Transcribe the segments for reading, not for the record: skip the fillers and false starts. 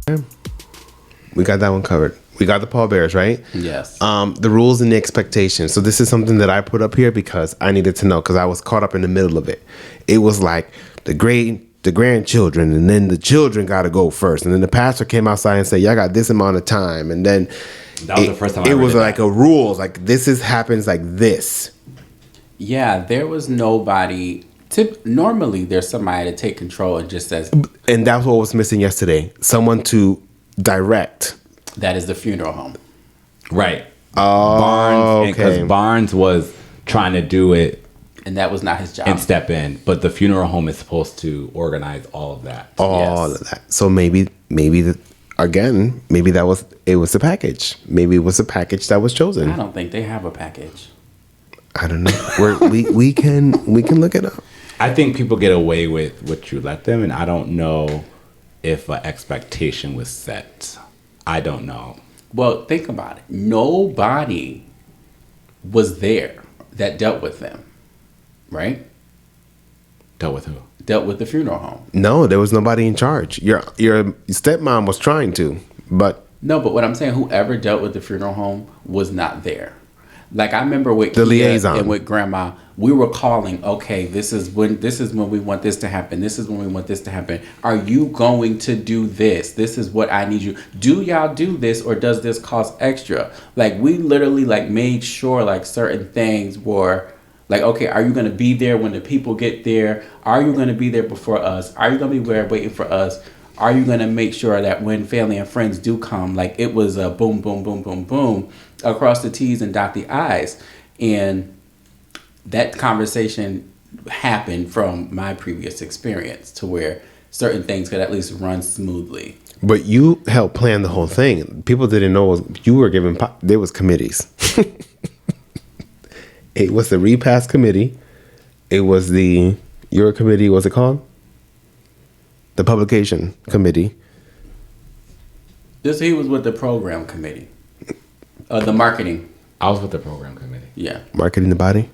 We got that one covered. We got the pallbearers, right? Yes. The rules and the expectations. So this is something that I put up here because I needed to know, because I was caught up in the middle of it. It was like the grandchildren, and then the children got to go first, and then the pastor came outside and said, "Y'all got this amount of time," and then that was the first time it was like a rules, like happens like this. Yeah, there was nobody. Normally, there's somebody to take control and just says, and that's what was missing yesterday. Someone to direct. That is the funeral home. Right. Oh, Barnes, because okay. Barnes was trying to do it, and that was not his job. and step in, but the funeral home is supposed to organize all of that. All of that. So maybe that was the package. Maybe it was a package that was chosen. I don't think they have a package. I don't know. we can look it up. I think people get away with what you let them, and I don't know if an expectation was set. I don't know. Well, think about it. Nobody was there that dealt with them, right? Dealt with who? Dealt with the funeral home. No, there was nobody in charge. Your stepmom was trying to, but no. But what I'm saying, whoever dealt with the funeral home was not there. Like I remember with the Kia liaison and with Grandma, we were calling. Okay, this is when we want this to happen. This is when we want this to happen. Are you going to do this? This is what I need you. Do y'all do this, or does this cost extra? Like we literally like made sure like certain things were like, okay, are you going to be there when the people get there? Are you going to be there before us? Are you going to be there waiting for us? Are you going to make sure that when family and friends do come, like it was a boom, boom, boom, boom, boom across the T's and dot the I's? And that conversation happened from my previous experience to where certain things could at least run smoothly. But you helped plan the whole thing. People didn't know you were given. There was committees. It was the repast committee. It was your committee. What's it called? The publication committee. He was with the program committee. The marketing. I was with the program committee. Yeah. Marketing the body.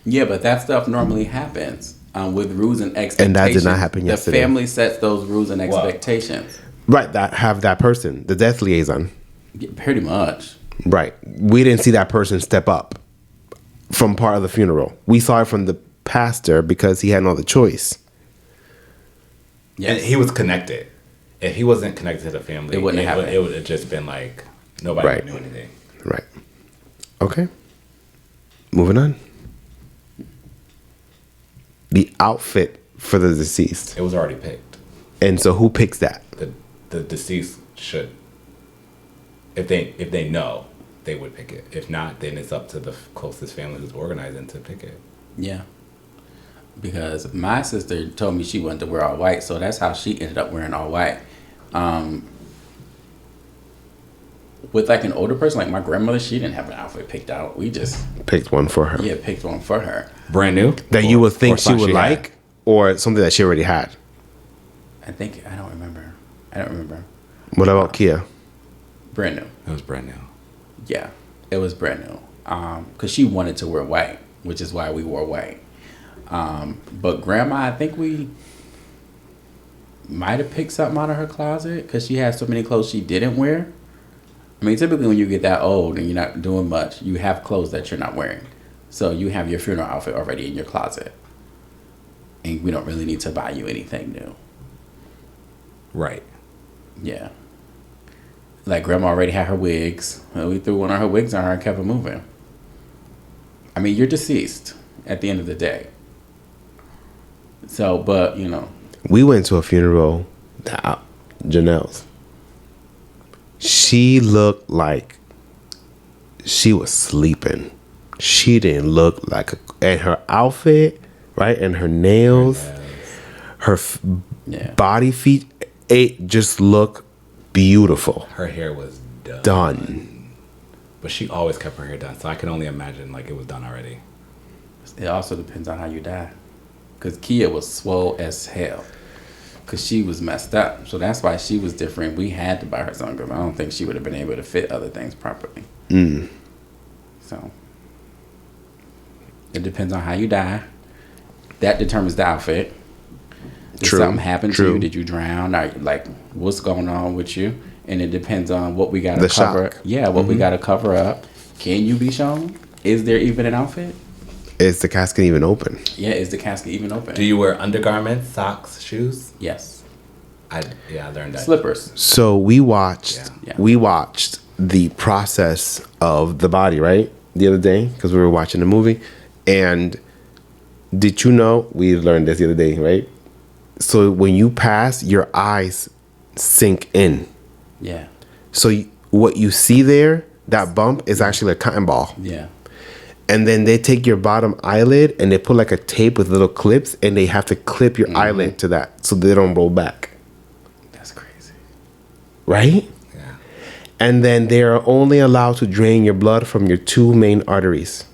Yeah, but that stuff normally happens with rules and expectations. And that did not happen yesterday. The family sets those rules and expectations. Right, that person, the death liaison. Yeah, pretty much. Right. We didn't see that person step up from part of the funeral. We saw it from the pastor because he had no other choice. Yes. And he was connected. If he wasn't connected to the family, it wouldn't happen. It would have just been like nobody knew anything. Right. Okay. Moving on. The outfit for the deceased. It was already picked. And so who picks that? The deceased should. If they know, they would pick it. If not, then it's up to the closest family who's organizing to pick it. Yeah. Because my sister told me she wanted to wear all white, so that's how she ended up wearing all white. With like an older person, like my grandmother, she didn't have an outfit picked out. We just picked one for her. Yeah, picked one for her. Brand new? That you would think she would like, or something that she already had? I don't remember. What about Kia? Brand new. It was brand new. Yeah, it was brand new. Because she wanted to wear white, which is why we wore white. But Grandma, I think we might have picked something out of her closet because she had so many clothes she didn't wear. I mean, typically when you get that old and you're not doing much, you have clothes that you're not wearing. So you have your funeral outfit already in your closet. And we don't really need to buy you anything new. Right. Yeah. Like Grandma already had her wigs. We threw one of her wigs on her and kept it moving. I mean, you're deceased at the end of the day. So, but, you know. We went to a funeral, Janelle's. She looked like she was sleeping. She didn't look like and her outfit, right? And her nails, her body, feet, it just looked beautiful. Her hair was done. But she always kept her hair done, so I can only imagine like it was done already. It also depends on how you die. Because Kia was swole as hell. Because she was messed up. So that's why she was different. We had to buy her something because I don't think she would have been able to fit other things properly. So it depends on how you die. That determines the outfit. Did something happen to you? Did you drown? Or like, what's going on with you? And it depends on what we got to cover. Shock. Yeah, what we got to cover up. Can you be shown? Is there even an outfit? Is the casket even open? Yeah, is the casket even open? Do you wear undergarments, socks, shoes? Yes. I learned that. Slippers. So we watched Yeah. the process of the body, right? The other day, because we were watching the movie. And did you know, we learned this the other day, right? So when you pass, your eyes sink in. Yeah. So what you see there, that bump, is actually a cotton ball. Yeah. And then they take your bottom eyelid and they put like a tape with little clips, and they have to clip your eyelid to that so they don't roll back. That's crazy. Right? Yeah. And then they are only allowed to drain your blood from your two main arteries.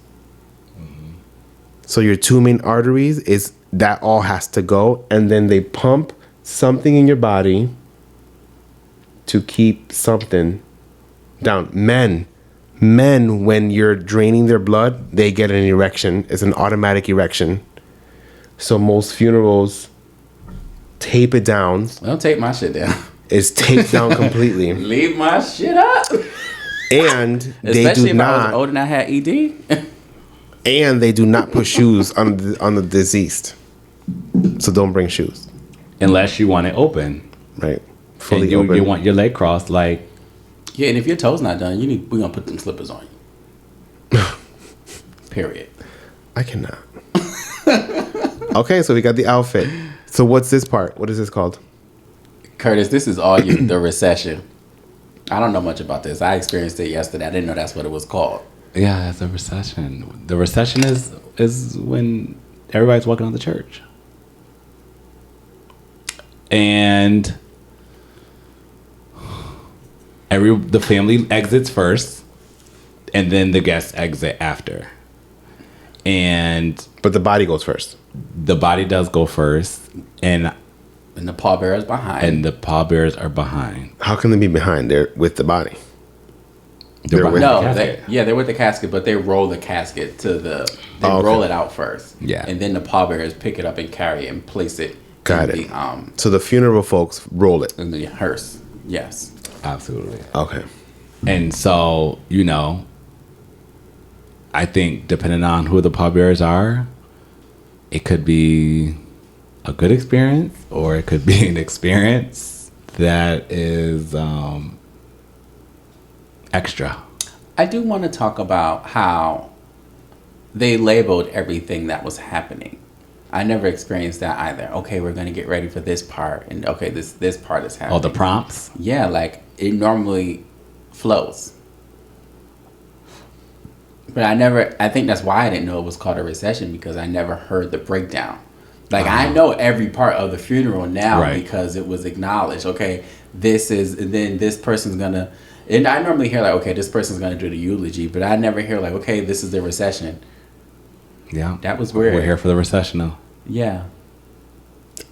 So your two main arteries that all has to go, and then they pump something in your body to keep something down. Men, when you're draining their blood, they get an erection. It's an automatic erection. So most funerals tape it down. Don't tape my shit down. It's taped down completely. Leave my shit up. And they Especially do if I was not. old and I had ED. And they do not put shoes on the deceased. So don't bring shoes. Unless you want it open. Right. And Fully you, open. you want your leg crossed, like. Yeah, and if your toe's not done, we're gonna put them slippers on you. Period. I cannot. Okay, so we got the outfit. So what's this part? What is this called? Curtis, this is all you, the recession. I don't know much about this. I experienced it yesterday. I didn't know that's what it was called. Yeah, that's a recession. The recession is when everybody's walking out of the church. And the family exits first, and then the guests exit after. But the body goes first. The body does go first, and the pallbearers behind. And the pallbearers are behind. How can they be behind? They're with the body. They're with the casket. They're with the casket, but they roll the casket roll it out first. Yeah. And then the pallbearers pick it up and carry it and place it Got in it. the So the funeral folks roll it. in the hearse. Yes. Absolutely. Okay. And so, I think depending on who the pallbearers are, it could be a good experience or it could be an experience that is extra. I do want to talk about how they labeled everything that was happening. I never experienced that either. Okay, we're going to get ready for this part. And okay, this part is happening. Oh, the prompts? Yeah, like it normally flows. But I think that's why I didn't know it was called a recession, because I never heard the breakdown. Like I know every part of the funeral now because it was acknowledged. Okay, and then this person's going to, and I normally hear like, okay, this person's going to do the eulogy, but I never hear like, okay, this is the recession. Yeah. That was weird. We're here for the recession though. Yeah.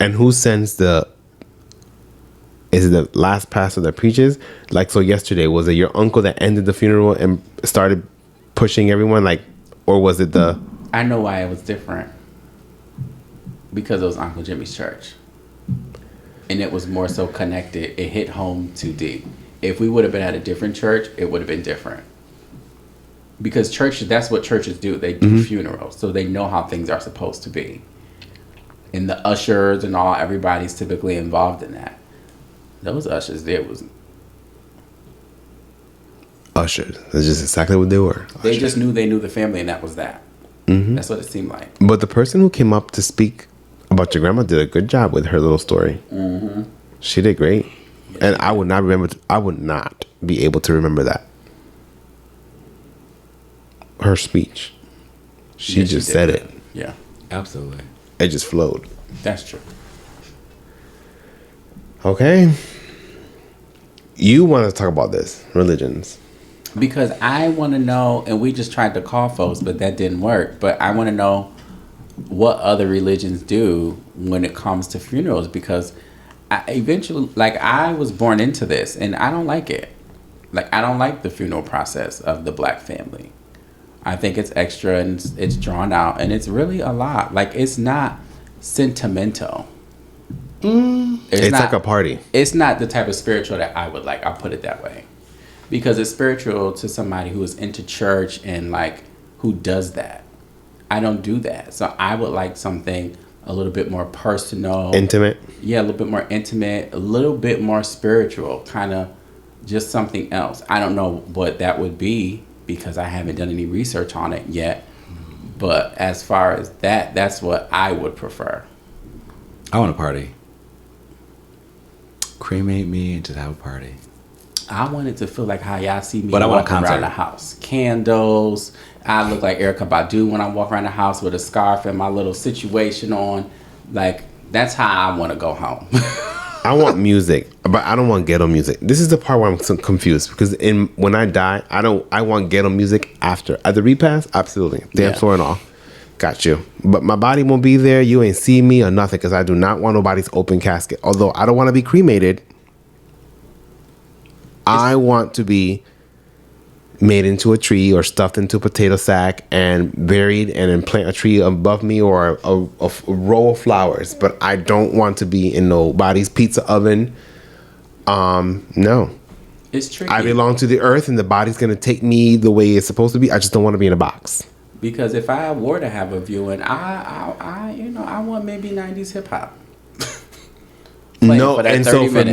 And who sends is it the last pastor that preaches? Like, so yesterday, was it your uncle that ended the funeral and started pushing everyone? Or was it I know why it was different. Because it was Uncle Jimmy's church. And it was more so connected. It hit home too deep. If we would have been at a different church, it would have been different. Because that's what churches do. They do funerals. So they know how things are supposed to be. And the ushers and everybody's typically involved in that. Those ushers there was... ushers? That's just exactly what they were. They Ushers. just knew they knew the family, and that was that. That's what it seemed like. But the person who came up to speak about your grandma did a good job with her little story. She did great. And I would not be able to remember that. Her speech. She just said it. Yeah. Absolutely. It just flowed. That's true. Okay. You want to talk about this, religions. Because I want to know, and we just tried to call folks, but that didn't work. But I want to know what other religions do when it comes to funerals, because I was born into this, and I don't like it. Like, I don't like the funeral process of the black family. I think it's extra and it's drawn out, and it's really a lot. Like, it's not sentimental. It's like a party. It's not the type of spiritual that I would like. I'll put it that way. Because it's spiritual to somebody who is into church and like who does that. I don't do that. So I would like something a little bit more personal. Intimate? Yeah, a little bit more intimate, a little bit more spiritual, kind of just something else. I don't know what that would be because I haven't done any research on it yet. But as far as that, that's what I would prefer. I want a party. Cremate me and just have a party. I want it to feel like how y'all see me But I want a walking concert around the house. Candles. I look like Erykah Badu when I walk around the house with a scarf and my little situation on. Like, that's how I want to go home. I want music, but I don't want ghetto music. This is the part where I'm so confused because when I die, I want ghetto music after. At the repast, absolutely. Dance floor and all. Got you. But my body won't be there. You ain't see me or nothing because I do not want nobody's open casket. Although I don't want to be cremated. I want to be made into a tree or stuffed into a potato sack and buried and then plant a tree above me or a row of flowers. But I don't want to be in nobody's pizza oven. No. It's tricky. I belong to the earth and the body's going to take me the way it's supposed to be. I just don't want to be in a box. Because if I were to have a viewing, I want maybe 90s hip hop. No, and so for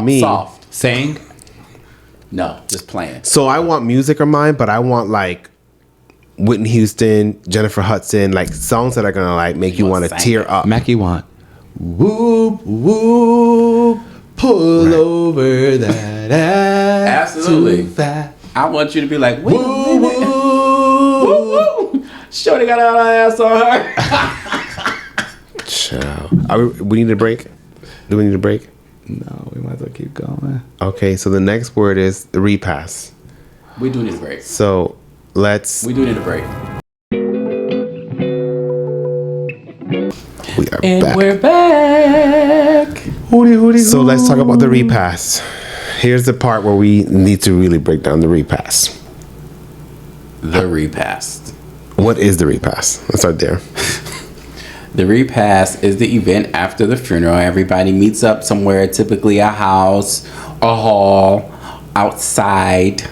me, soft. Saying? No, just playing. So I want music of mine, but I want like Whitney Houston, Jennifer Hudson, like songs that are gonna like make you want to tear up. Mackie want whoop whoop pull over that ass. Absolutely. Too fast. I want you to be like, wait a minute. Woo, woo. Shorty got all that ass on her. Child. We need a break? Do we need a break? No, we might as well keep going. Okay, so the next word is the repass. We do need a break. So We do need a break. We are And back. we're back. So let's talk about the repass. Here's the part where we need to really break down the repass. The repast. What is the repass? Let's start there. The repast is the event after the funeral. Everybody meets up somewhere, typically a house, a hall, outside,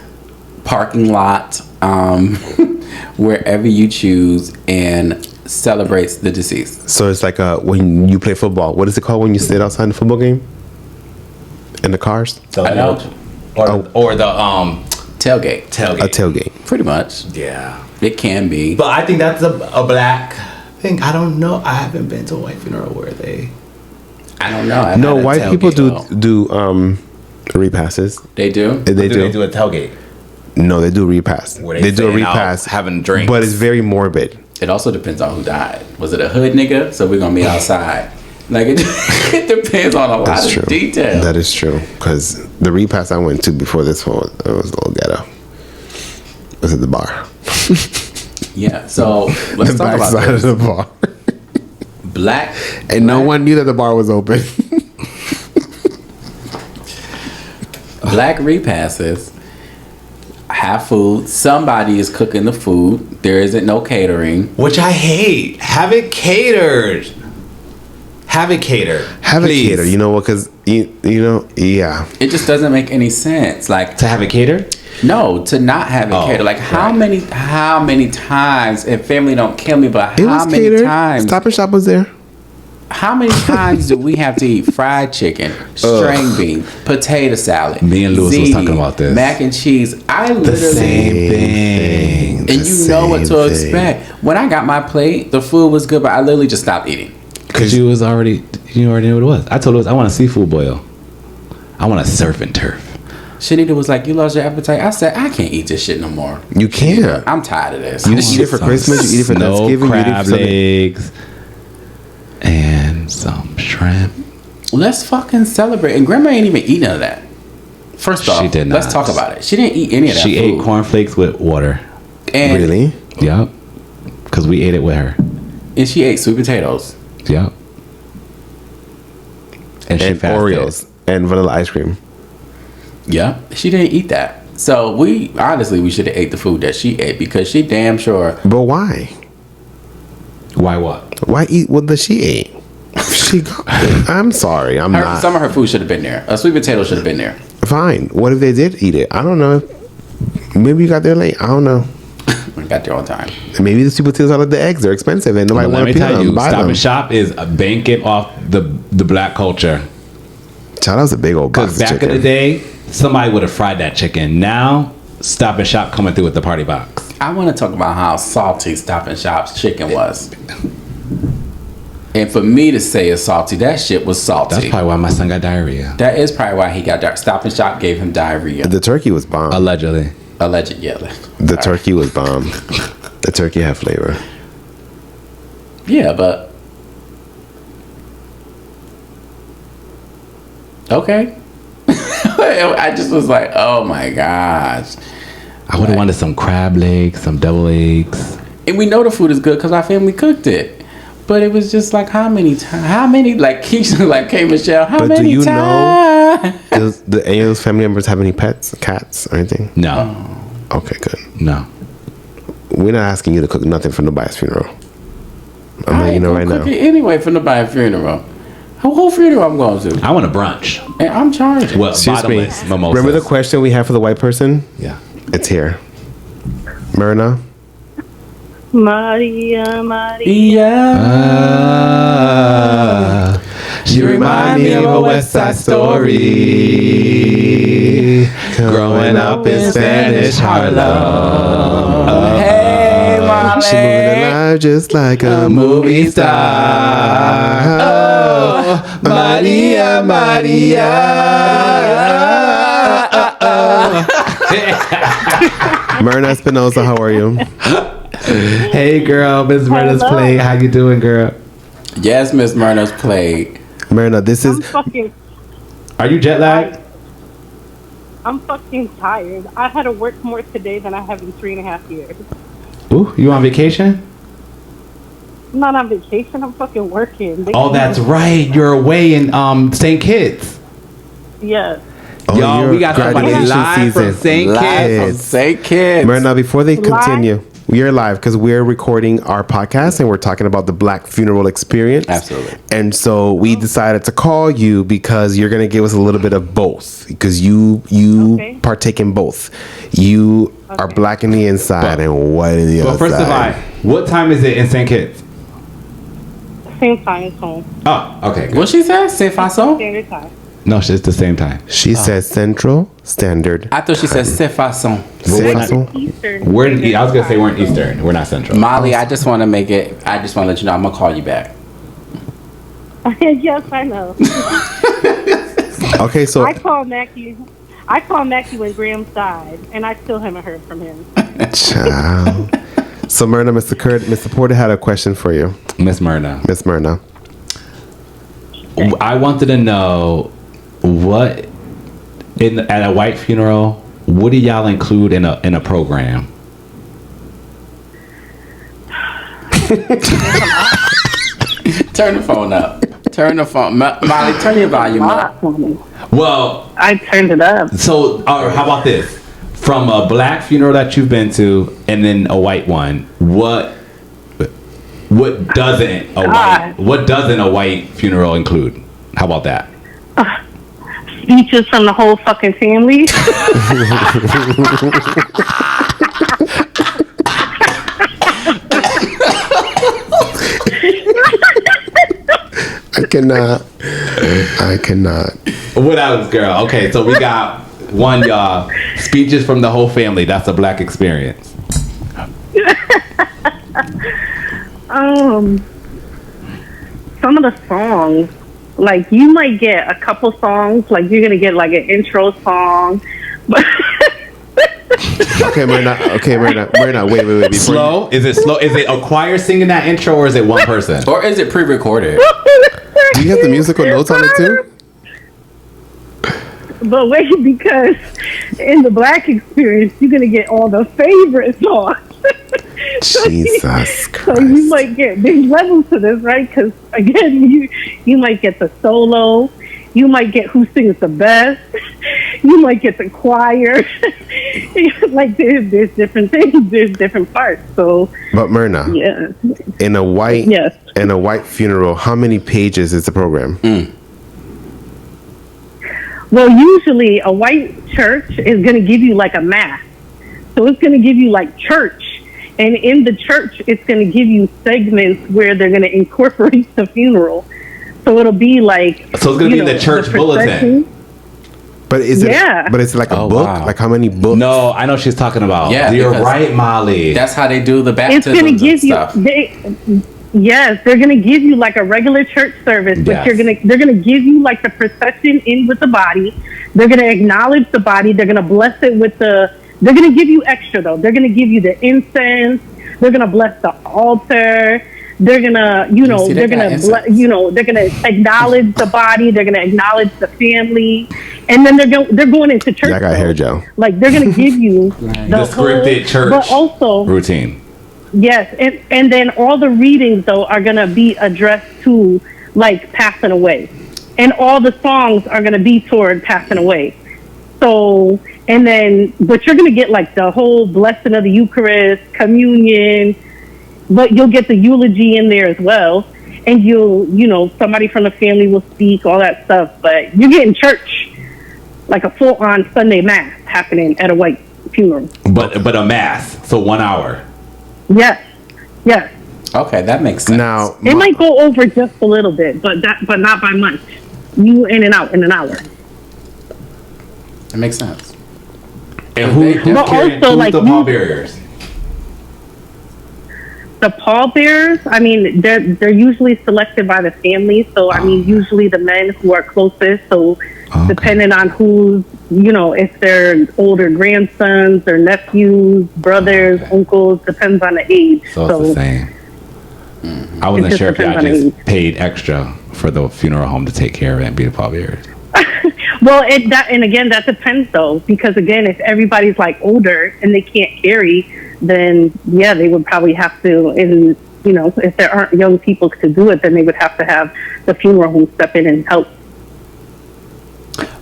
parking lot, wherever you choose, and celebrates the deceased. So it's like when you play football. What is it called when you sit outside the football game? In the cars? I know. Or the Tailgate. A tailgate. Pretty much. Yeah. It can be. But I think that's a black thing. I don't know. I haven't been to a white funeral where they. I don't know. No, white people do repasses. They do? They do. They do a tailgate. No, they do repass. They do a staying out, repass, having drinks. but it's very morbid. It also depends on who died. Was it a hood nigga? So we're going to be outside. Like, it depends on a lot of details. That is true. Because the repass I went to before this one, it was a little ghetto. It was at the bar. Yeah, so let's talk about backside of this. the bar. Black. No one knew that the bar was open. Black repasses have food. Somebody is cooking the food. There isn't no catering. Which I hate. Have it catered. Have it catered. Have Please. it catered. You know what? Because, you know, yeah. It just doesn't make any sense. Like, To have it catered? no, to not have it catered. Like, how many times, and family don't kill me, but It how was many catered. times? Stop and Shop was there. How many times do we have to eat fried chicken, string bean, potato salad? Me and Louis was ziti, talking about this. Mac and cheese. I The literally. same thing. And you know what to expect. When I got my plate, the food was good, but I literally just stopped eating. Because you already knew what it was. I told Louis, I want a seafood boil. I want a surf and turf. Shanita was like, "You lost your appetite." I said, "I can't eat this shit no more. You can't. I'm tired of this." You eat it for Christmas, you eat it for Thanksgiving, you eat it crab for something. legs, and some shrimp. Let's fucking celebrate. And Grandma ain't even eat none of that. First off, She did let's not. talk about it. She didn't eat any of that She food. ate cornflakes with water. And, Really? Yup. Because we ate it with her. And she ate sweet potatoes. Yup. And she And fasted. Oreos and vanilla ice cream. Yeah, she didn't eat that. So we should have ate the food that she ate because she damn sure. Mm. But why? Why what? Why eat what the she ate? I'm sorry. I'm not. Some of her food should have been there. A sweet potato should have been there. Fine. What if they did eat it? I don't know. Maybe you got there late. I don't know. I got there on time. Maybe the sweet potatoes are like the eggs. They're expensive and nobody want to peel them. Stop and Shop is banking off the black culture. Child, that was a big old box of back chicken. in the day, somebody would have fried that chicken. Now, Stop and Shop coming through with the party box. I want to talk about how salty Stop and Shop's chicken was. And for me to say it's salty, that shit was salty. That's probably why my son got diarrhea. That is probably why he got diarrhea. Stop and Shop gave him diarrhea. The turkey was bomb. Allegedly. Yeah. The turkey was bomb. The turkey had flavor. Yeah, but okay. I just was like, oh my gosh. I would have wanted some crab legs, some devil eggs. And we know the food is good because our family cooked it. But it was just like, how many times? How many, like Keisha, like K. Michelle, how many times? But do you know, does any of those family members have any pets, cats, or anything? No. Okay, good. No. We're not asking you to cook nothing for nobody's funeral. I'm letting you know right now. Cook it anyway for nobody's funeral. Whole funeral I'm going to. I want a brunch. And I'm charging. Well, bottomless mimosas. Remember the question we had for the white person? Yeah. It's here. Myrna? Maria, Maria. She remind me of a West Side Story. Growing up in Spanish Harlem. Hey, Molly. She moving alive just like a movie star. Oh, Maria, Maria. Myrna Espinosa, how are you? Hey, girl, Miss Myrna's Hello. Plate. How you doing, girl? Yes, Miss Myrna's Plate. Myrna, this is... Are you jet lagged? I'm fucking tired. I had to work more today than I have in 3.5 years. Ooh, you on vacation? I'm not on vacation. I'm fucking working. Oh, that's right. You're away in St. Kitts. Yes. Oh, Y'all, we got somebody graduation live from St. Kitts. St. Kitts. Myrna, before they continue, we are live because we're recording our podcast and we're talking about the Black funeral experience. Absolutely. And so we decided to call you because you're going to give us a little bit of both because you Okay. partake in both. You are Black in the inside and white in the outside. But first of all, what time is it in St. Kitts? Same time as home. Oh, okay. Good. What she said? C'est façon? Standard time. No, it's the same time. She says Central Standard. I thought she said c'est façon. Eastern. We're in, I was going to say we're in Eastern. We're not Central. Molly, I just want to make it, I just want to let you know I'm going to call you back. Yes, I know. Okay, so I called Mackie when Graham died, and I still haven't heard from him. Ciao. So Myrna, Mr. Porter had a question for you. Miss Myrna. Miss Myrna. I wanted to know what, at a white funeral, what do y'all include in a program? Turn the phone up. Turn the phone. Molly, turn your volume up. Well, I turned it up. so how about this? From a Black funeral that you've been to, and then a white one, what doesn't a white funeral include? How about that? Speeches from the whole fucking family. I cannot. What else, girl? Okay, so we got one, y'all. Speeches from the whole family. That's a Black experience. Some of the songs, like you might get a couple songs, like you're gonna get like an intro song, but Okay, Myrna, wait. Slow? Is it slow? Is it a choir singing that intro, or is it one person? Or is it pre-recorded? Do you have the musical notes on it too? But wait, because in the Black experience, you're gonna get all the favorite songs. Jesus Christ. So you might get big levels to this, right? Because again, you might get the solo, you might get who sings the best, you you might get the choir. Like there's different things. There's different parts. So, but Myrna, in a white funeral, how many pages is the program? Well, usually a white church is going to give you like a mass. So it's going to give you like church. And in the church, it's going to give you segments where they're going to incorporate the funeral. So it'll be like... So it's going to be in the church bulletin. But is it like a book? Wow. Like how many books? No, I know what she's talking about. Yeah, you're right, Molly. That's how they do the baptisms. It's going to give you... Yes, they're going to give you like a regular church service, but they're going to give you like the procession in with the body. They're going to acknowledge the body. They're going to bless it with they're going to give you extra though. They're going to give you the incense. They're going to bless the altar. They're going to, they're going to acknowledge the body. They're going to acknowledge the family. And then they're going into church. I got hair gel. Like they're going to give you the scripted church but also, routine. Yes, and then all the readings though are gonna be addressed to like passing away, and all the songs are gonna be toward passing away. So, and then but you're gonna get like the whole blessing of the Eucharist, communion, but you'll get the eulogy in there as well, and somebody from the family will speak, all that stuff. But you're getting church, like a full-on Sunday mass happening at a white funeral. But a mass, so 1 hour. Yes. Okay, that makes sense. Now it might go over just a little bit, but not by much. You in and out in an hour. That makes sense. And who's the pallbearers? The pallbearers, I mean, they're usually selected by the family. So I mean, usually the men who are closest. So depending on who's, if they're older grandsons or nephews, brothers, uncles, depends on the age. So it's the same. I wasn't sure if y'all just paid extra for the funeral home to take care of it and be the pallbearers. Well, that depends though, because again, if everybody's like older and they can't carry, then they would probably have to. And if there aren't young people to do it, then they would have to have the funeral home step in and help.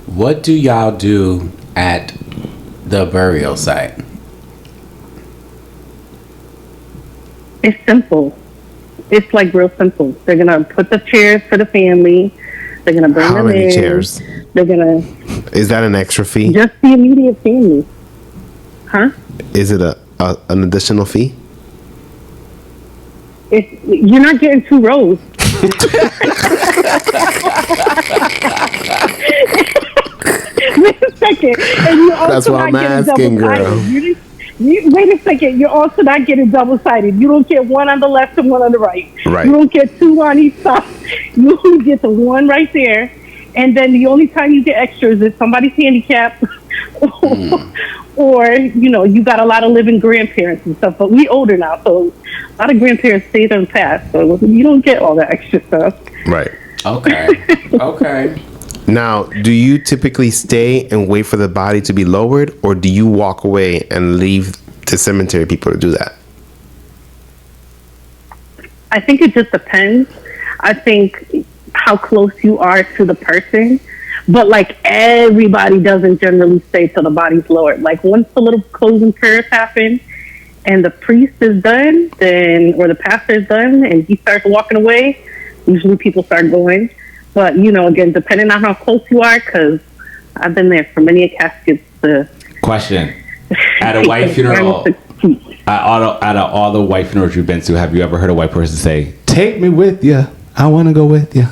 What do y'all do at the burial site? It's simple. It's like real simple. They're gonna put the chairs for the family. They're gonna bring them in. How many chairs? They're gonna. Is that an extra fee? Just the immediate family. Huh? Is it an additional fee? You're not getting 2 rows. Wait a second. And you also that's what I'm asking, girl. Wait a second. You're also not getting double-sided. You don't get one on the left and one on the right. Right. You don't get 2 on each side. You only get the one right there. And then the only time you get extras is somebody's handicapped or, you got a lot of living grandparents and stuff. But we older now, so a lot of grandparents stay there and pass. So you don't get all that extra stuff. Right. Okay. Now, do you typically stay and wait for the body to be lowered, or do you walk away and leave the cemetery people to do that? I think it just depends. I think how close you are to the person, but like everybody doesn't generally stay till the body's lowered. Like once the little closing prayers happen and the priest is done, or the pastor is done and he starts walking away, usually people start going. But, again, depending on how close you are, because I've been there for many caskets. Question. At a white funeral, out of all the white funerals you've been to, have you ever heard a white person say, "Take me with you. I want to go with you"?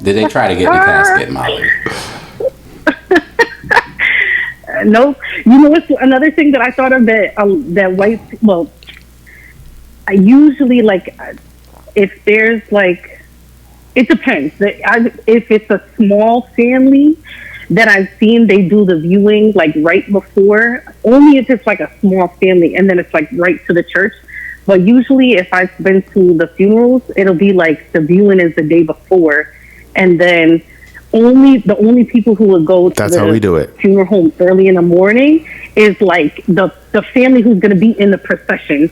Did they try to get in the casket, Molly? Nope. What's another thing that I thought of that white, well, I usually if there's it depends. If it's a small family that I've seen, they do the viewing right before, only if it's a small family and then it's right to the church. But usually if I've been to the funerals, it'll be the viewing is the day before, and then the only people who would go to That's how we do it. Funeral home early in the morning is the family who's going to be in the procession.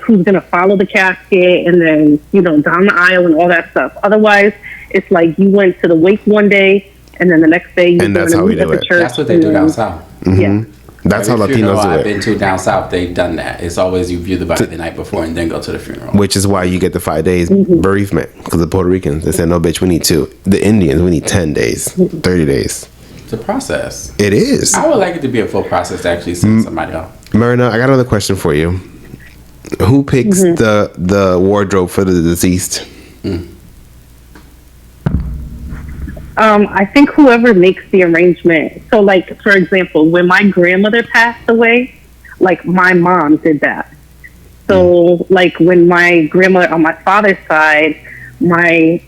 Who's going to follow the casket and then, down the aisle and all that stuff. Otherwise, It's like you went to the wake one day, and then the next day you And that's how we do it. That's what they do down south. Yeah. That's how Every Latinos funeral do I've it. been to down south, they've done that. It's always you view the body the night before and then go to the funeral. Which is why you get the 5 days bereavement. Because the Puerto Ricans, they said, no, bitch, we need 2. The Indians, we need 10 days, 30 days. It's a process. It is. I would like it to be a full process to actually send somebody off. Myrna, I got another question for you. Who picks the wardrobe for the deceased? I think whoever makes the arrangement. So, like, for example, when my grandmother passed away, like, my mom did that. So, like, when my grandmother on my father's side, I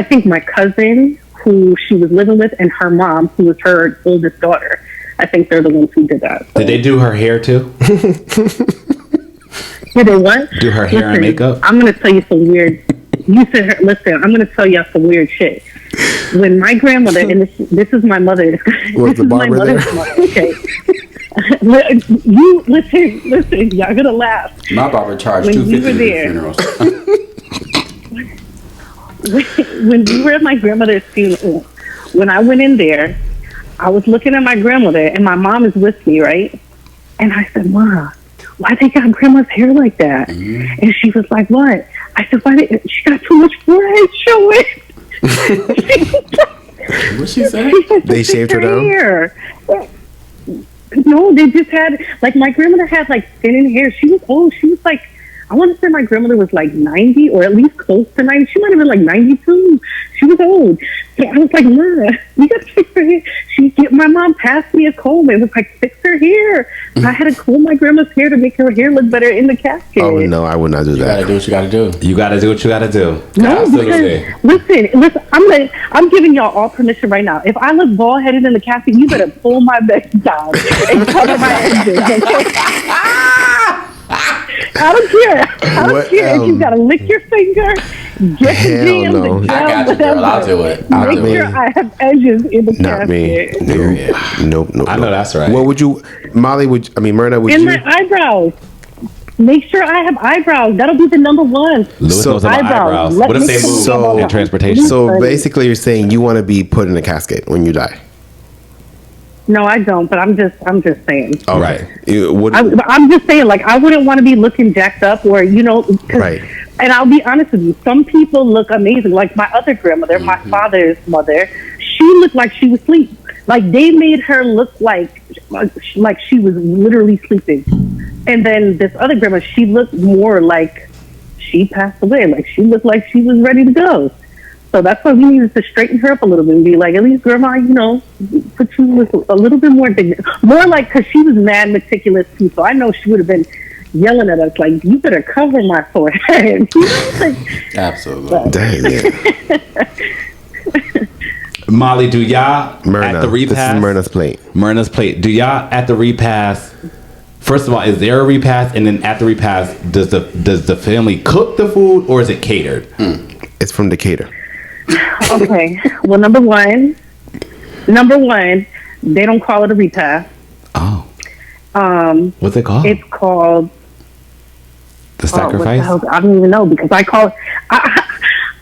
think my cousin, who she was living with, and her mom, who was her oldest daughter, I think they're the ones who did that. So. Did they do her hair too? Did they what? Do her hair and makeup? I'm going to tell you some weird... Listen, I'm going to tell you some weird shit. When my grandmother, and this is my mother. Was the barber there? Okay. You listen. Y'all gonna laugh. My barber charged When we $250 were for there. funerals. When we were at my grandmother's funeral, when I went in there, I was looking at my grandmother, and my mom is with me, right? And I said, "Ma, why they got grandma's hair like that?" And she was like, "What?" I said, "Why? She got too much forehead showing." What'd she say? They shaved her down? hair. No, they just had, like, my grandmother had, like, thinning hair. She was old. She was, like, I want to say my grandmother was, like, 90 or at least close to 90. She might have been, like, 92. She was old. So I was like, "Ma, you got to fix her hair." My mom passed me a comb and was like, "Fix her hair." And I had to comb my grandma's hair to make her hair look better in the casket. Oh, no, I would not do You gotta that. do what you gotta do. You gotta do what you gotta do. No, Absolutely. because listen. I'm giving y'all all permission right now. If I look bald headed in the casket, you better pull my back down and cover my edges. Okay? I don't care. I don't care if you gotta lick your finger, get the Hell jam, no. the gel, I got you, girl. whatever. I'll do it. Not Make me. sure I have edges in the Not me. casket. Nope. I know that's right. What would you, Molly, Myrna, would And you? my eyebrows. Make sure I have eyebrows. That'll be the number one. Lewis knows about eyebrows. Let What if me they see move So- in transportation? So basically you're saying you want to be put in a casket when you die. No, I don't. But I'm just saying. Okay. Right. I'm just saying, like, I wouldn't want to be looking jacked up or, 'cause- Right. And I'll be honest with you, some people look amazing. Like my other grandmother, my father's mother, she looked like she was asleep. Like they made her look like she was literally sleeping. And then this other grandma, she looked more like she passed away. Like she looked like she was ready to go. So that's why we needed to straighten her up a little bit and be like, at least, grandma, put you with a little bit more dignity. More like, because she was mad meticulous too. So I know she would have been yelling at us like, "You better cover my forehead." Absolutely. Dang, yeah. Molly, do y'all Myrna. at the repast? This is Myrna's plate. Myrna's plate. Do y'all at the repast? First of all, is there a repast? And then at the repast, does the family cook the food or is it catered? It's from Decatur. Okay. Well, number one, they don't call it a repast. Oh. What's it called? It's called The sacrifice? I don't even know because I call it.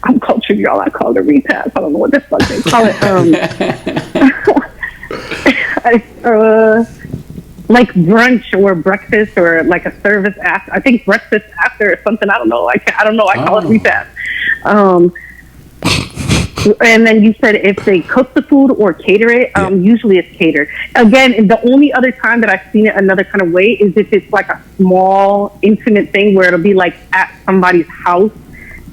I'm cultured, y'all. I call it a repast. I don't know what the fuck they call it. Like brunch or breakfast or like a service after. I think breakfast after or something. I don't know. I don't know. I call it repast. And then you said if they cook the food or cater it, usually it's catered. Again, and the only other time that I've seen it another kind of way is if it's like a small, intimate thing where it'll be like at somebody's house.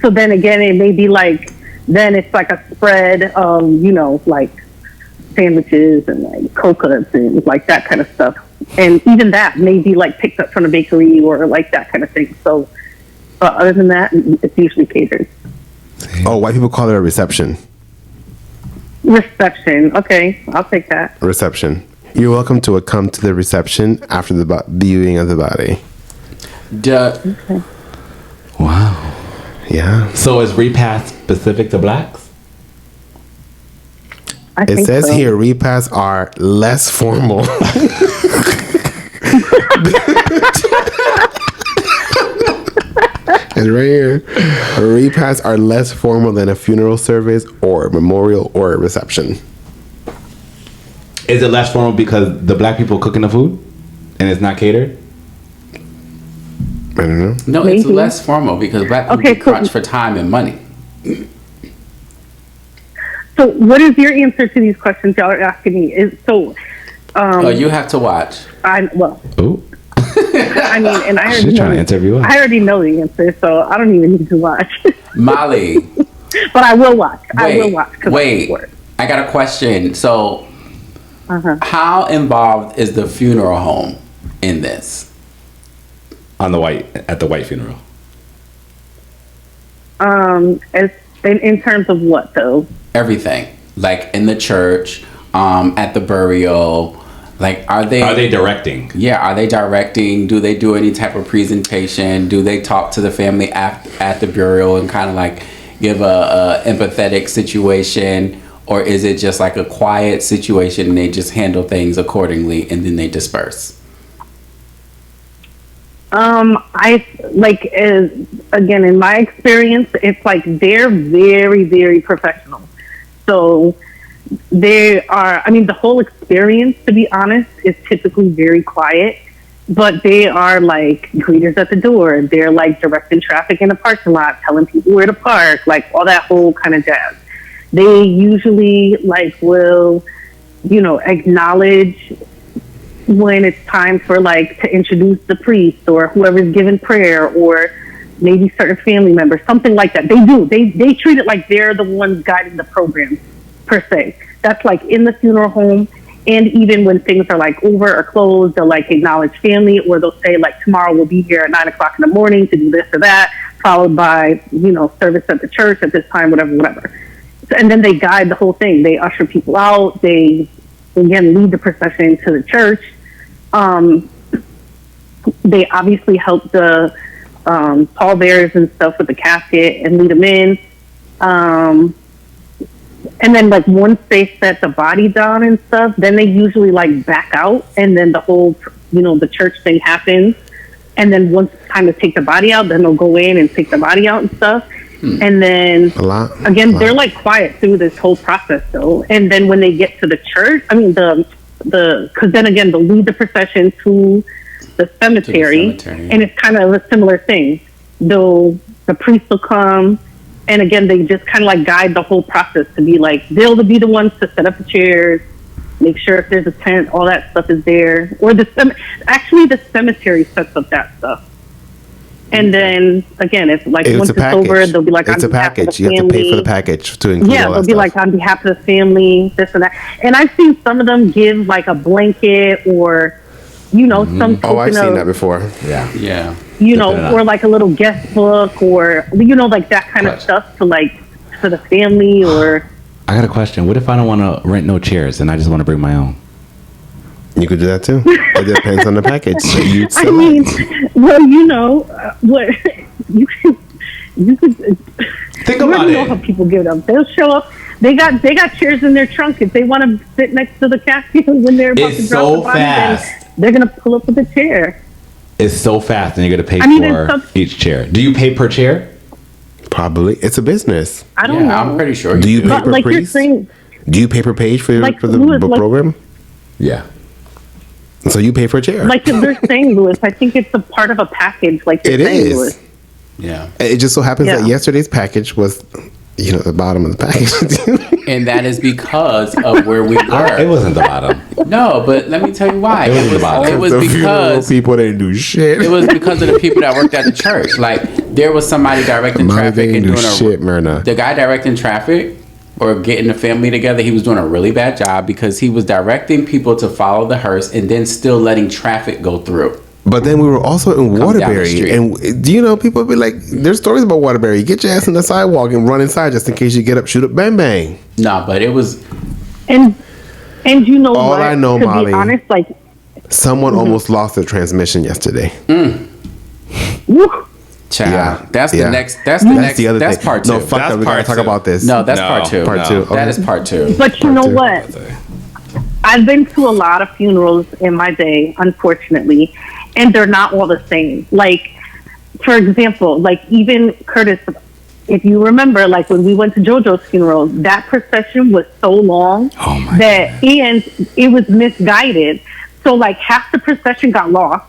So then again, it may be like, then it's like a spread of, like sandwiches and like coconuts and like that kind of stuff. And even that may be like picked up from a bakery or like that kind of thing. So other than that, it's usually catered. Oh, white people call it a reception. Reception. Okay, I'll take that. Reception. You're welcome to come to the reception after the viewing of the body. Okay. Wow. Yeah. So is repast specific to blacks? I It think says so. here repasts are less formal. And Right here. Repasts are less formal than a funeral service or a memorial or a reception. Is it less formal because the black people cooking the food and it's not catered? I don't know. No, Maybe. it's less formal because black people get crunched for time and money. So, what is your answer to these questions y'all are asking me? You have to watch. Ooh. I mean, and I already She's trying to interview us. I already know the answer, so I don't even need to watch. Molly. But I will watch. I will watch. Wait, I got a question. So, how involved is the funeral home in this? At the white funeral. As in terms of what though? Everything, like in the church, at the burial. Like, are they directing? Yeah, are they directing? Do they do any type of presentation? Do they talk to the family at the burial and kind of like give a empathetic situation? Or is it just like a quiet situation and they just handle things accordingly and then they disperse? Again, in my experience, it's like they're very, very professional. So they are, the whole experience, to be honest, is typically very quiet, but they are like greeters at the door. They're like directing traffic in the parking lot, telling people where to park, like all that whole kind of jazz. They usually will, acknowledge when it's time for to introduce the priest or whoever's giving prayer or maybe certain family members, something like that. They do. They treat it like they're the ones guiding the program per se. That's in the funeral home. And even when things are over or closed, they'll acknowledge family, or they'll say tomorrow we'll be here at 9:00 in the morning to do this or that, followed by, service at the church at this time, whatever. And then they guide the whole thing. They usher people out. They, again, lead the procession to the church. They obviously help the pallbearers and stuff with the casket and lead them in. And then once they set the body down and stuff, then they usually back out, and then the whole, the church thing happens. And then once it's time to take the body out, then they'll go in and take the body out and stuff. And then they're quiet through this whole process though. And then when they get to the church, because then again, they'll lead the procession to the cemetery. And it's kind of a similar thing. The priest will come, and again, they just kind of guide the whole process to be they'll be the ones to set up the chairs, make sure if there's a tent, all that stuff is there. Or the cemetery sets up that stuff. And then again, it's once it's over, they'll be it's a package. You have to pay for the package to include all that they'll be on behalf of the family, this and that. And I've seen some of them give a blanket or some. Oh, I've seen that before. Yeah. Or a little guest book, or that kind of stuff for for the family. Or I got a question. What if I don't want to rent no chairs and I just want to bring my own? You could do that too. It depends on the package. So what you could think about it. Know how people give them. They'll show up. They got chairs in their trunk. If they want to sit next to the casket when they're about to drop the body, then they're gonna pull up with a chair. It's so fast, and you're gonna pay for each chair. Do you pay per chair? Probably. It's a business. I don't know. I'm pretty sure. Do you pay per priest? Do you pay per page for the program? Yeah. So you pay for a chair. You're saying, Louis, I think it's a part of a package. It is. Louis. Yeah. It just so happens that yesterday's package was, the bottom of the package. And that is because of where we were. It wasn't the bottom. No, but let me tell you why. It wasn't the bottom. It was because people didn't do shit. It was because of the people that worked at the church. There was somebody directing traffic and doing Myrna. The guy directing traffic or getting the family together, he was doing a really bad job because he was directing people to follow the hearse and then still letting traffic go through. But then we were also in Waterbury, and people would be like, there's stories about Waterbury. Get your ass on the sidewalk and run inside just in case you get up, shoot up, bang, bang. Nah, but it was... And all what? I know, to Molly, be honest, someone almost lost their transmission yesterday. Child. Yeah. That's the next. That's the other that's thing. part two. No, fuck that. We gotta talk about this. No, that's part two. Part two. Okay. That is part two. But you know what? I've been to a lot of funerals in my day, unfortunately, and they're not all the same. for example, like even Curtis, if you remember, like when we went to JoJo's funeral, that procession was so long and it was misguided. So like half the procession got lost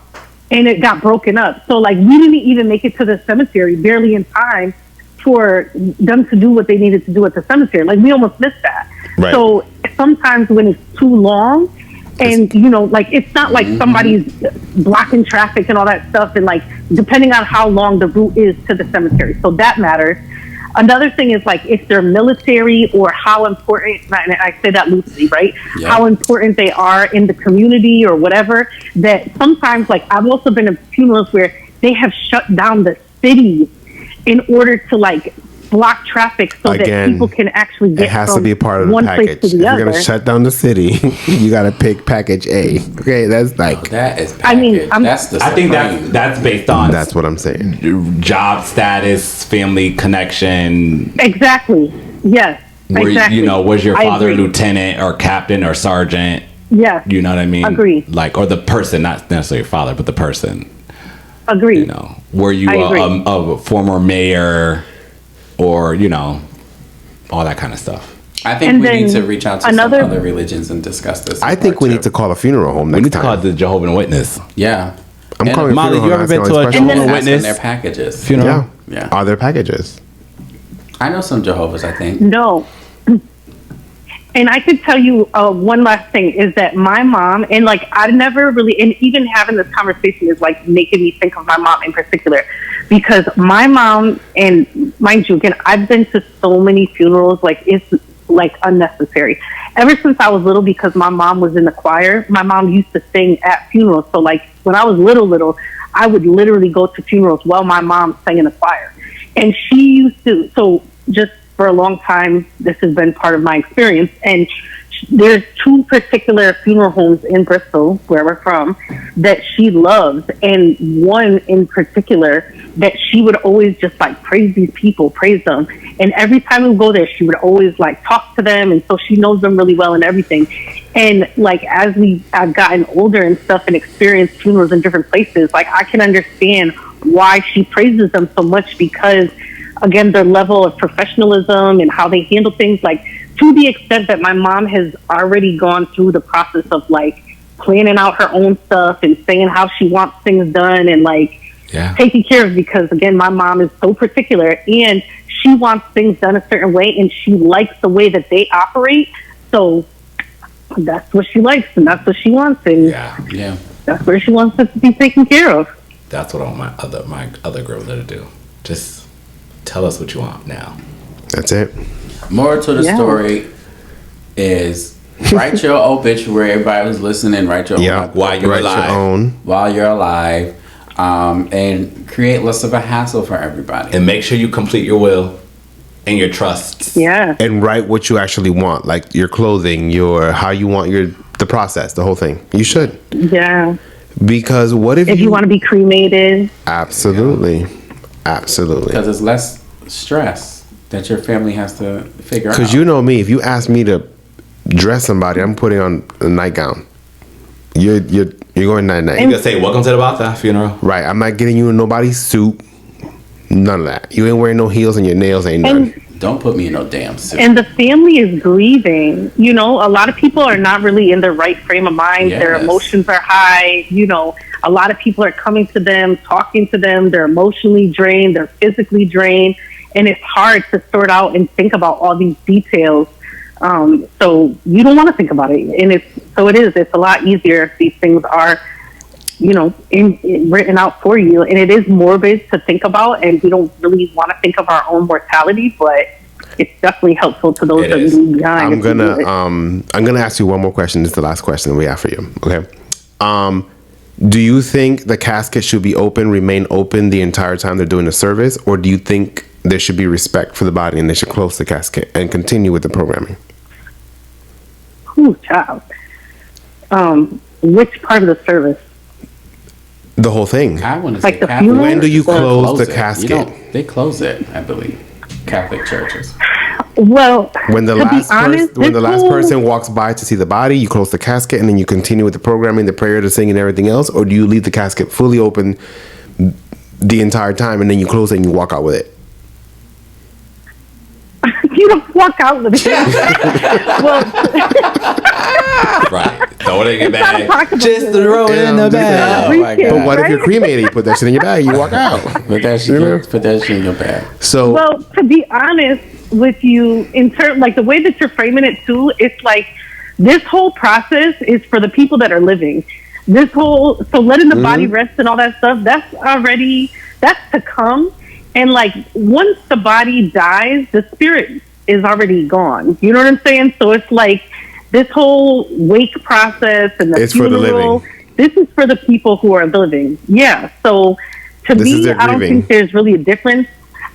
and it got broken up. So like we didn't even make it to the cemetery barely in time for them to do what they needed to do at the cemetery. Like we almost missed that. Right. So sometimes when it's too long, and you know, like it's not like somebody's blocking traffic and all that stuff, and like depending on how long the route is to the cemetery, so that matters. Another thing is like if they're military or how important, and I say that loosely, right? Yeah. How important they are in the community or whatever. That sometimes, like I've also been at funerals where they have shut down the city in order to like block traffic so that people can actually get. It has to be a part of the package. If you're gonna shut down the city, you gotta pick package A. Okay, that's like that is. Package. I mean, I think that's based on. That's what I'm saying. Job status, family connection. Exactly. Yes. Exactly. You know, was your father lieutenant or captain or sergeant? Yeah. You know what I mean? Agree. Like, or the person, not necessarily your father, but the person. Agree. You know, were you a former mayor? Or, you know, all that kind of stuff. I think we need to reach out to some other religions and discuss this. I think we need to call a funeral home next time. We need to call the Jehovah's Witness. Yeah. I'm calling Molly, you ever been to a Jehovah's Witness? Their packages. Funeral? Yeah. Are there packages? I know some Jehovah's, I think. No. And I could tell you one last thing is that my mom, and like I never really, and even having this conversation is like making me think of my mom in particular, because my mom, and mind you, again, I've been to so many funerals, like it's like unnecessary. Ever since I was little, because my mom was in the choir, my mom used to sing at funerals. So like when I was little, I would literally go to funerals while my mom sang in the choir. And she used to, so just for a long time, this has been part of my experience. And there's two particular funeral homes in Bristol, where we're from, that she loves. And one in particular that she would always just like praise these people, praise them. And every time we go there, she would always like talk to them. And so she knows them really well and everything. And like, as I've gotten older and stuff and experienced funerals in different places, like I can understand why she praises them so much, because again, their level of professionalism and how they handle things, like to the extent that my mom has already gone through the process of like planning out her own stuff and saying how she wants things done and like taking care of, because again, my mom is so particular and she wants things done a certain way and she likes the way that they operate. So that's what she likes and that's what she wants. And that's where she wants it to be taken care of. That's what I want my other grandmother to do. Just tell us what you want now. That's it. More to the story is write your obituary. Everybody who's listening, write your own while you're alive. While you're alive. And create less of a hassle for everybody. And make sure you complete your will and your trusts. Yeah. And write what you actually want, like your clothing, how you want the process, the whole thing. You should. Yeah. Because what if you want to be cremated? Absolutely. Absolutely. Because it's less stress that your family has to figure out. Because you know me, if you ask me to dress somebody, I'm putting on a nightgown. You're going night-night. You're going to say, welcome to the Bata funeral. Right. I'm not getting you in nobody's suit. None of that. You ain't wearing no heels and your nails ain't done. Don't put me in no damn suit. And the family is grieving. You know, a lot of people are not really in the right frame of mind. Yes. Their emotions are high. You know, a lot of people are coming to them, talking to them. They're emotionally drained. They're physically drained. And it's hard to sort out and think about all these details. So you don't want to think about it. And it's a lot easier if these things are, you know, written out for you. And it is morbid to think about, and we don't really want to think of our own mortality, but it's definitely helpful to those that leave behind. I'm gonna ask you one more question. This is the last question we have for you. Okay. Do you think the casket should remain open the entire time they're doing the service, or do you think there should be respect for the body and they should close the casket and continue with the programming? Ooh, child. Which part of the service? The whole thing. I want to like say the when do you close the casket? They close it, I believe. Catholic churches. Well, when the last person walks by to see the body, you close the casket and then you continue with the programming, the prayer, the singing, and everything else, or do you leave the casket fully open the entire time, and then you close it and you walk out with it? You don't walk out with it. Well, Right. Throw it in your it's not a bag. pocketbook. Just throw it in the bag. Oh my But God. what if you're cremated? You put that shit in your bag, you walk out. Put that shit in your bag. So Well, to be honest with you, in terms like the way that you're framing it too, it's like this whole process is for the people that are living. So letting the body rest and all that stuff, that's to come. And like once the body dies, the spirit is already gone. You know what I'm saying? So it's like this whole wake process and the It's for the funeral. living. This is for the people who are living. Yeah. So to This is me, their I don't grieving. think there's really a difference.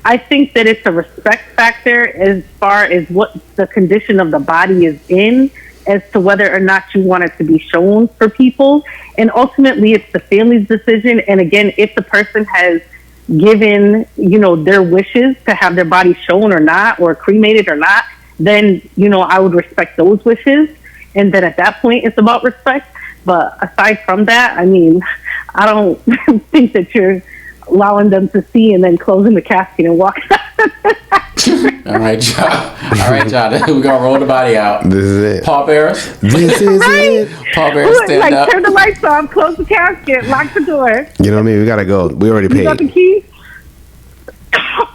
I think that it's a respect factor as far as what the condition of the body is in, as to whether or not you want it to be shown for people. And ultimately, it's the family's decision. And again, if the person has given, their wishes to have their body shown or not, or cremated or not, then, I would respect those wishes. And then at that point, it's about respect. But aside from that, I mean, I don't think that you're allowing them to see and then closing the casket and walking out. All right, John. We're going to roll the body out. this is it. Pallbearers. This is Right? it. Pallbearers, stand Like, up. turn the lights off, close the casket, lock the door. You know what I mean? We gotta go. We already You got the paid.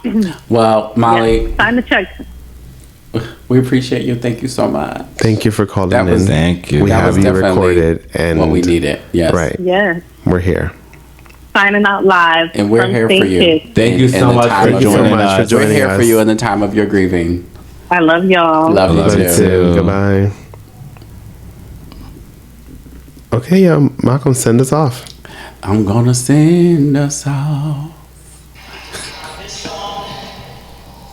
keys? Well, Molly, Sign the check. we appreciate you. Thank you so much. Thank you for calling That was- in. Thank you. We That have was you definitely recorded and what we needed. Yes. Right. Yes. We're here. Signing out live. And we're from here for St. you. Kitts. Thank you In so the much time for of joining so much us. for We're joining here for us. you in the time of your grieving. I love y'all. Love you Love too. you too. Goodbye. Okay, Malcolm, send us off. I'm gonna send us off.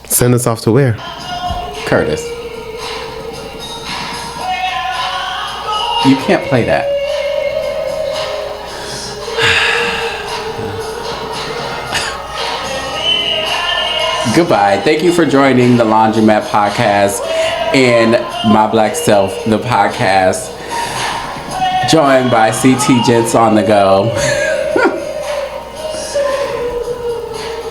Send us off to where? Curtis. You can't play that. Goodbye. Thank you for joining the Laundromat Podcast and My Black Self, the podcast. Joined by CT Gents on the go.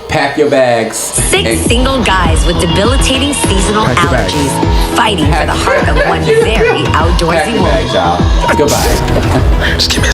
Pack your bags. Six single guys with debilitating seasonal Pack your bags. allergies fighting for the heart of one very Pack outdoorsy your woman. bags, y'all. Goodbye. Just give me a